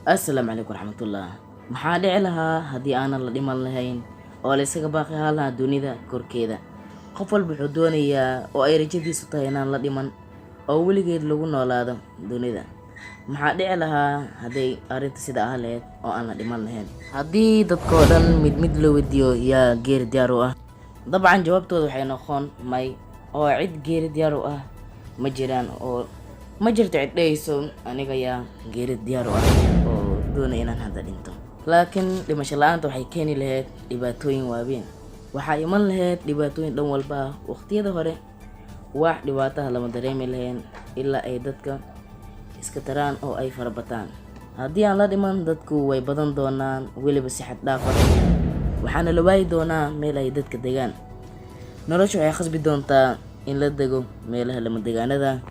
Assalaamu calaykum waraxmatullah. Maxaa dhici lahaa haddii aanan la dhiman lahayn oo la isaga baaqi ahaan lahaa dunida korkeeda? Qof walba wuxuu doonayaa oo ay rajadiisu tahay inaan la dhiman oo weligeed lagu noolaado dunida. Maxaa dhici lahaa hadday arrinta sida ah lahayd oo aan la dhiman lahayn? Haddii dadkoo dhan mid mid loo weydiiyo yaa geeri diyaar u ah, dabcan jawaabtooda waxay noqon may, oo cid geeri diyaar u ah ma jiraan, oo ma jirto cid dhehayso aniga yaa geeri diyaar u ah oo doonaya inaan hadda dhinto. Laakiin dhimasho la'aanta waxay keeni lahayd dhibaatooyin waaweyn. Waxaa iman lahayd dhibaatooyin dhan walba ah. Waqtiyada hore wax dhibaataha lama dareemi lahayn ilaa ay dadka iska taraan oo ay farabataan. Haddii aan la dhiman, dadku way badan doonaan, weliba si xad dhaaf ah, waxaana la waayi doonaa meel ay dadka degaan. Noloshu waxay khasbi doontaa in la dego meelaha lama degaanada.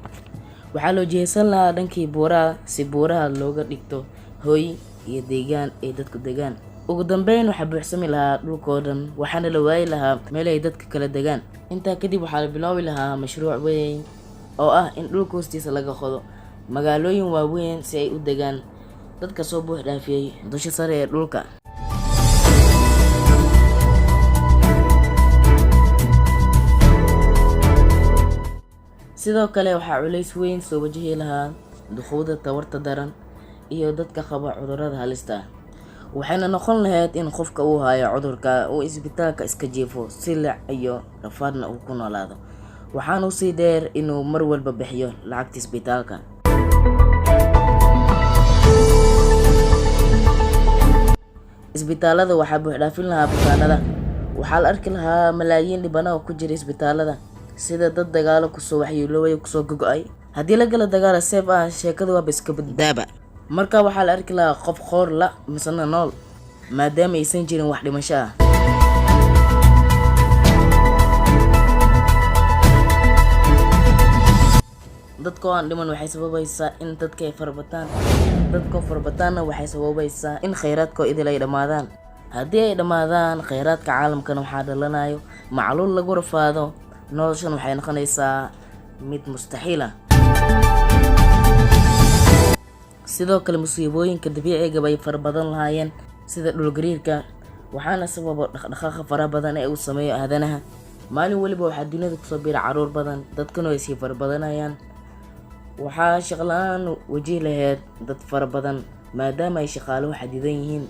Waxaa loo jihaysan lahaa dhankii buuraha si buuraha looga dhigto hooy iyo deegaan ay dadku degaan. Ugu dambeyn waxaa buuxsami lahaa dhulkoo dhan, waxaana la waayi lahaa meel ay dadka kala degaan. Intaa kadib waxaa la bilaabi lahaa mashruuc weyn oo ah in dhulka hoostiisa laga qodo magaalooyin waaweyn si ay u degaan dadka soo buux dhaafiyay dusha sare ee dhulka. Sidoo kale waxaa culays weyn soo wajihi lahaa duqowda tabarta daran iyo dadka qaba cudurrada halista ah. Waxayna noqon lahayd in qofka uu hayo cudurka uu isbitaalka iska jiifo silic iyo rafaadna uu ku noolaado. Waxaana sii dheer inuu mar walba bixiyo lacagta isbitaalka. Isbitaalada waxaa buux dhaafin lahaa bukaanada. Waxaa la arki lahaa malaayiin dhibano oo ku jira isbitaalada, sida dad dagaalo kusoo waxyeeloobay kusoo gogo'ay. Haddii la galo dagaal seef ah, sheekadu waaba iska baddaaba. Marka waxaa la arki lahaa qof qoor la misana nool, maadaama aysan jirin wax dhimasho ah. Dadkoo aan dhiman waxay sababaysaa in dadka ay farabataan. Dadkoo farabataanna waxay sababaysaa in kheyraadkoo idil ay dhammaadaan. Haddii ay dhammaadaan kheyraadka caalamkana waxaa dhalanayo macluul lagu rafaado. Noloshan waxay noqonaysaa mid mustaxiil ah. Sidoo kale musiibooyinka dabiiciga bay farabadan lahaayeen sida dhul gariirka, waxaana sababa dhaqdhaqaaqa faraha badan ee uu sameeyo aadanaha. Maalin waliba waxaa dunida kusoo bira caruur badan, dadkuna way sii farabadanayaan. Waxaa shaqo la'aan wajihi lahayd dad fara badan maadaama ay shaqaaluhu xadidan yihiin.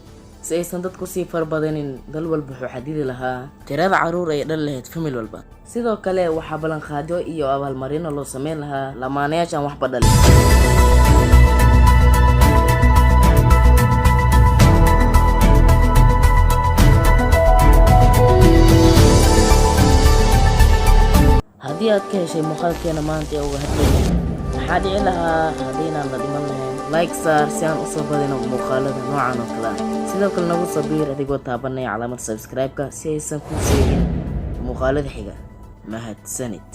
Si aysan dadku sii farabadanin, dal walba wuxuu xadidi lahaa tirada caruur ay dhali lahayd famil walba. Sidoo kale waxaa ballanqaadyo iyo abaalmarino loo sameyn lahaa lamaanayaashan waxba dhalin. Haddii aad ka heshay muuqaalkeena maanta ee uga hadlayay maxaa dhici lahaa haddii inaan la dhiman lahayn, like saar si aan usoo badino muuqaalada noocan oo kale ah. Sidoo kale nagu soo biir adigoo taabanaya calaamadda subscribe-ka si aysan kuu sheegin muuqaalada xiga. Mahadsanid.